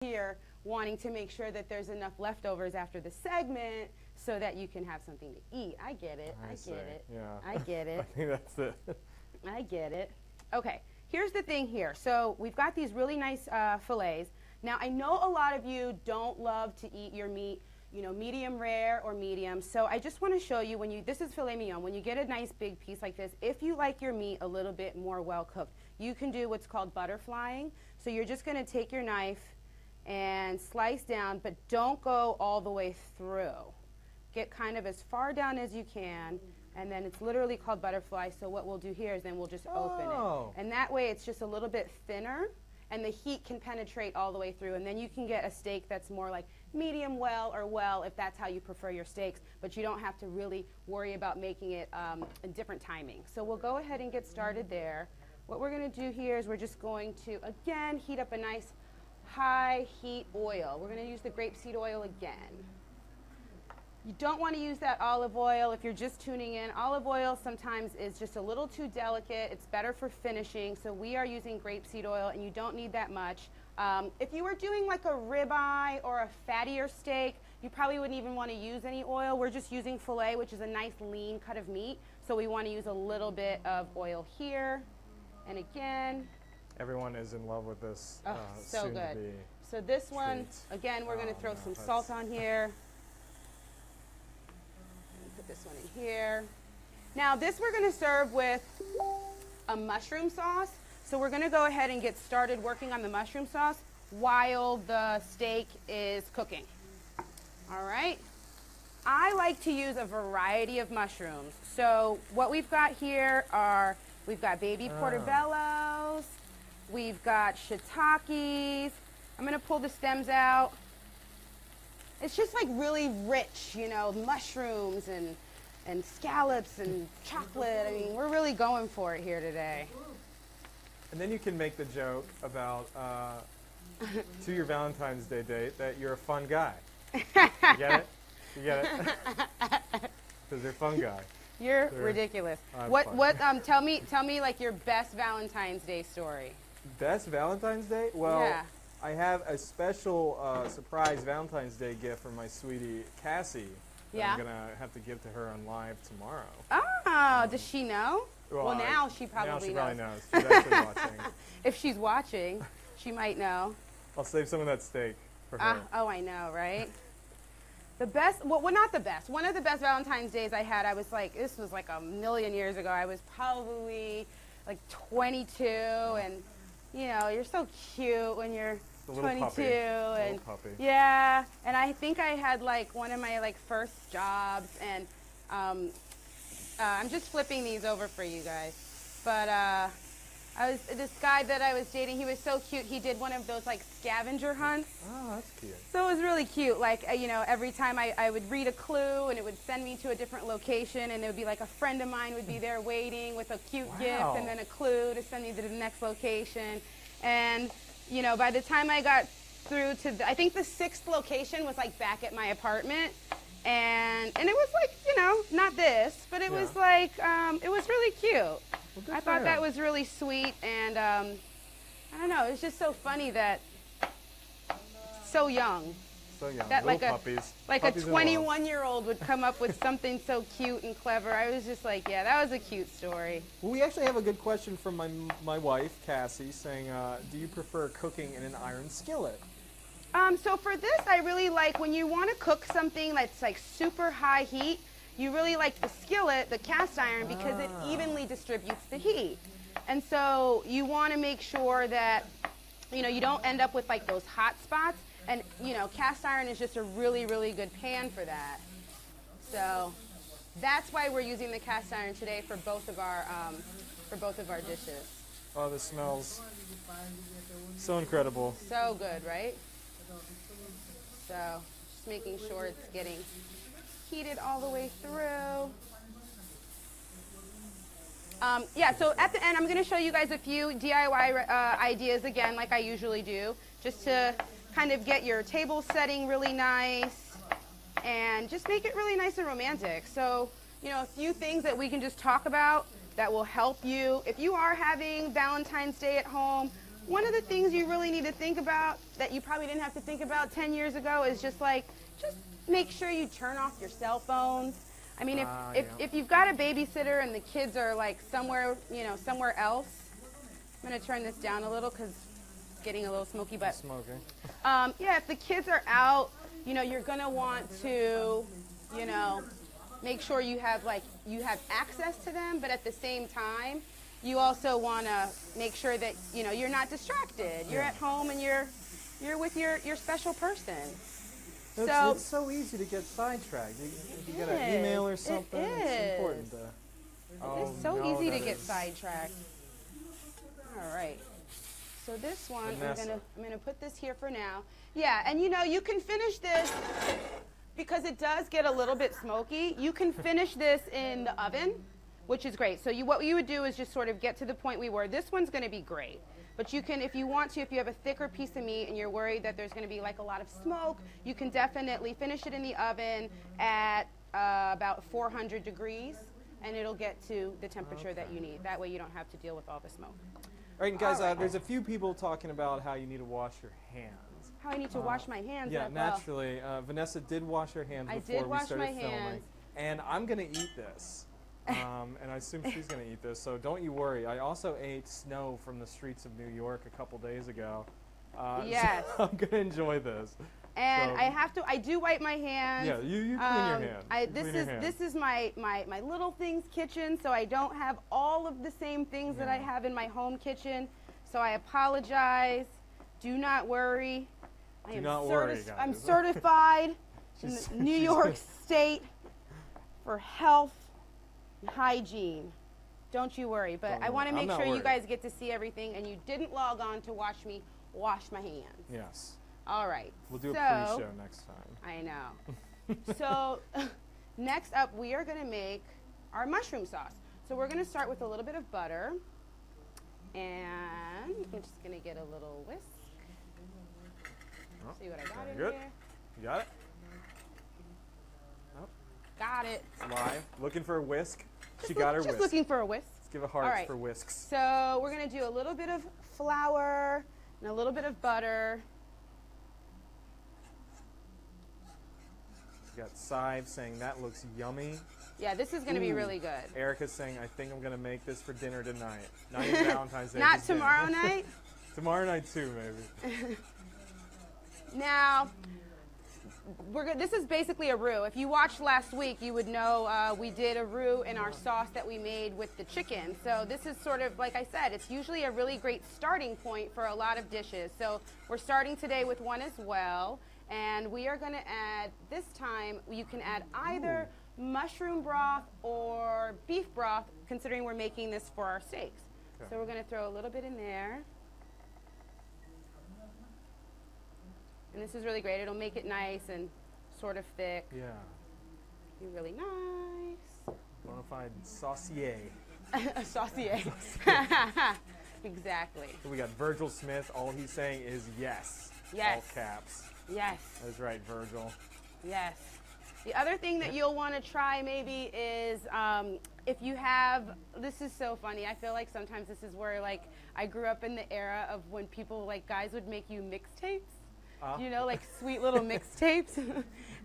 here wanting to make sure that there's enough leftovers after the segment so that you can have something to eat. I get it. I get it. Yeah. I get it. I think that's it. I get it. Okay, here's the thing here. So we've got these really nice fillets. Now, I know a lot of you don't love to eat your meat, you know, medium rare or medium. So I just want to show you this is filet mignon. When you get a nice big piece like this, if you like your meat a little bit more well cooked, you can do what's called butterflying. So you're just going to take your knife and slice down, but don't go all the way through. Get kind of as far down as you can, and then it's literally called butterfly. So what we'll do here is then we'll just open it. And that way it's just a little bit thinner, and the heat can penetrate all the way through. And then you can get a steak that's more like medium well or well, if that's how you prefer your steaks, but you don't have to really worry about making it a different timing. So we'll go ahead and get started there. What we're going to do here is we're just going to, again, heat up a nice high heat oil. We're going to use the grapeseed oil again. You don't want to use that olive oil if you're just tuning in. Olive oil sometimes is just a little too delicate. It's better for finishing, so we are using grapeseed oil, and you don't need that much. If you were doing like a ribeye or a fattier steak, you probably wouldn't even want to use any oil. We're just using filet, which is a nice lean cut of meat, so we want to use a little bit of oil here. And again, everyone is in love with this. So good. So this one, again, we're going to throw some salt on here. Put this one in here. Now this we're going to serve with a mushroom sauce. So we're going to go ahead and get started working on the mushroom sauce while the steak is cooking. All right. I like to use a variety of mushrooms. So what we've got here are, we've got baby portobellos, we've got shiitakes. I'm going to pull the stems out. It's just like really rich, you know, mushrooms and scallops and chocolate. I mean, we're really going for it here today. And then you can make the joke about, to your Valentine's Day date, that you're a fun guy. You get it? You get it? Because they're fun guy. You're ridiculous. Tell me like your best Valentine's Day story. Best Valentine's Day? Well, yeah. I have a special surprise Valentine's Day gift for my sweetie Cassie that I'm gonna have to give to her on live tomorrow. Oh, does she know? Well, now she probably knows. She's actually watching. If she's watching, she might know. I'll save some of that steak for her. Oh, I know, right? The best, well, not the best. One of the best Valentine's Days I had, I was like, this was like a million years ago. I was probably like 22, and you know, you're so cute when you're 22, puppy. and puppy. Yeah, and I think I had like one of my like first jobs, and I'm just flipping these over for you guys, but this guy that I was dating, he was so cute. He did one of those like scavenger hunts. Oh, that's cute. So it was really cute. Like, you know, every time I would read a clue, and it would send me to a different location, and it would be like a friend of mine would be there waiting with a cute gift and then a clue to send me to the next location. And, you know, by the time I got through to, I think the 6th location was like back at my apartment. And it was like, you know, not this, but it was like, it was really cute. Well, I thought that was really sweet, and I don't know, it's just so funny that so young. So young, that little puppies. Like a 21-year-old would come up with something so cute and clever. I was just like, yeah, that was a cute story. Well, we actually have a good question from my wife, Cassie, saying, do you prefer cooking in an iron skillet? So for this, I really like when you want to cook something that's like super high heat, you really like the skillet, the cast iron, because it evenly distributes the heat. And so you want to make sure that, you know, you don't end up with like those hot spots. And, you know, cast iron is just a really, really good pan for that. So that's why we're using the cast iron today for both of our dishes. Oh, this smells so incredible. So good, right? So just making sure it's getting heated all the way through. Yeah, so at the end, I'm going to show you guys a few DIY ideas again, like I usually do, just to kind of get your table setting really nice and just make it really nice and romantic. So, you know, a few things that we can just talk about that will help you. If you are having Valentine's Day at home, one of the things you really need to think about that you probably didn't have to think about 10 years ago is just make sure you turn off your cell phones. I mean, if you've got a babysitter and the kids are like somewhere, somewhere else, I'm going to turn this down a little because it's getting a little smoky, but Smoking. yeah, if the kids are out, you're going to want to, make sure you have access to them, but at the same time, you also want to make sure that, you're not distracted. You're at home and you're with your special person. It's so easy to get sidetracked. If you get an email or something, it's important to... It's so easy to get sidetracked. All right. So this one, I'm gonna put this here for now. Yeah, and you can finish this because it does get a little bit smoky. You can finish this in the oven, which is great. So what you would do is just sort of get to the point we were. This one's going to be great. But you can, if you want to, if you have a thicker piece of meat and you're worried that there's going to be like a lot of smoke, you can definitely finish it in the oven at about 400 degrees, and it'll get to the temperature that you need. That way you don't have to deal with all the smoke. All right, guys, there's a few people talking about how you need to wash your hands. How I need to wash my hands. Yeah, naturally. Vanessa did wash her hands before we started filming. And I'm going to eat this. And I assume she's going to eat this, so don't you worry. I also ate snow from the streets of New York a couple days ago. Yes. So I'm going to enjoy this. And I do wipe my hands. Yeah, you clean your hands. This is my little things kitchen, so I don't have all of the same things that I have in my home kitchen. So I apologize. Do not worry. I'm certified in the New York State for health and hygiene. Don't you worry. But I want to make sure you guys get to see everything, and you didn't log on to watch me wash my hands. Yes. All right. We'll do a pre-show next time. I know. So next up, we are going to make our mushroom sauce. So we're going to start with a little bit of butter. And I'm just going to get a little whisk. See what I got in here. You got it? Oh. Got it. It's live. Looking for a whisk. She got her whisk. Just looking for a whisk. Let's give a heart for whisks. So we're going to do a little bit of flour and a little bit of butter. You got Sive saying that looks yummy. Yeah, this is going to be really good. Erica's saying, I think I'm going to make this for dinner tonight. Not even Valentine's Day. Not tomorrow night? Tomorrow night too, maybe. Now, this is basically a roux. If you watched last week, you would know we did a roux in our sauce that we made with the chicken. So this is sort of, like I said, it's usually a really great starting point for a lot of dishes. So we're starting today with one as well. And we are going to add, this time, you can add either mushroom broth or beef broth, considering we're making this for our steaks. Okay. So we're going to throw a little bit in there. And this is really great. It'll make it nice and sort of thick. Yeah. Be really nice. Bonafide saucier. A saucier. Exactly. So we got Virgil Smith. All he's saying is yes. Yes. All caps. Yes. That's right, Virgil. Yes. The other thing that you'll want to try maybe is if you have, this is so funny. I feel like sometimes this is where like I grew up in the era of when people, like guys would make you mixtapes. You know, like sweet little mixtapes.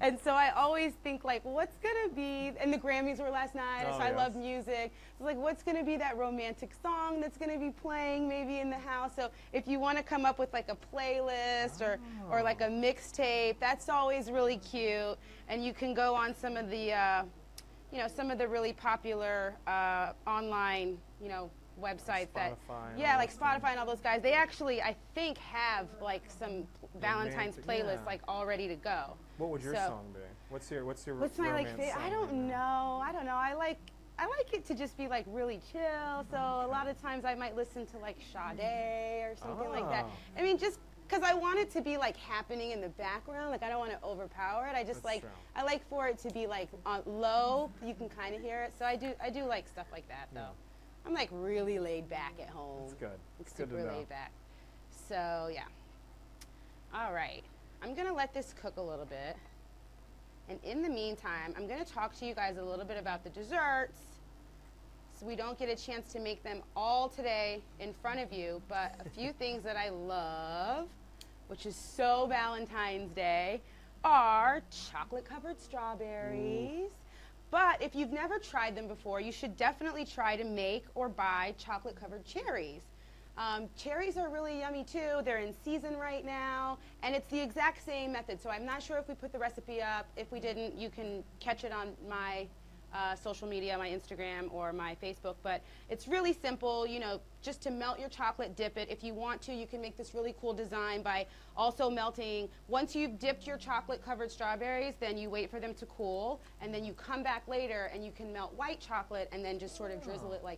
And so I always think like, what's going to be, and the Grammys were last night, so I love music. So like, what's going to be that romantic song that's going to be playing maybe in the house? So if you want to come up with like a playlist or like a mixtape, that's always really cute. And you can go on some of the, some of the really popular online, websites like Spotify and all those guys. They actually, I think, have like some Valentine's playlists like all ready to go. What would your song be? What's my like? I don't know. I like it to just be like really chill. So a lot of times I might listen to like Sade or something like that. I mean, just because I want it to be like happening in the background. Like I don't want to overpower it. I just I like for it to be like low. You can kind of hear it. So I do like stuff like that though. I'm like really laid back at home. That's good. It's super laid back. So yeah. All right. I'm going to let this cook a little bit. And in the meantime, I'm going to talk to you guys a little bit about the desserts. we don't get a chance to make them all today in front of you, but a few things that I love, which is so Valentine's Day, are chocolate-covered strawberries. But if you've never tried them before, you should definitely try to make or buy chocolate-covered cherries. Cherries are really yummy too. They're in season right now, and it's the exact same method. So I'm not sure if we put the recipe up. If we didn't, you can catch it on my social media, my Instagram or my Facebook. But it's really simple, you know, just to melt your chocolate, dip it. If you want to, you can make this really cool design by also melting. Once you've dipped your chocolate-covered strawberries, then you wait for them to cool, and then you come back later and you can melt white chocolate and then just sort of drizzle it like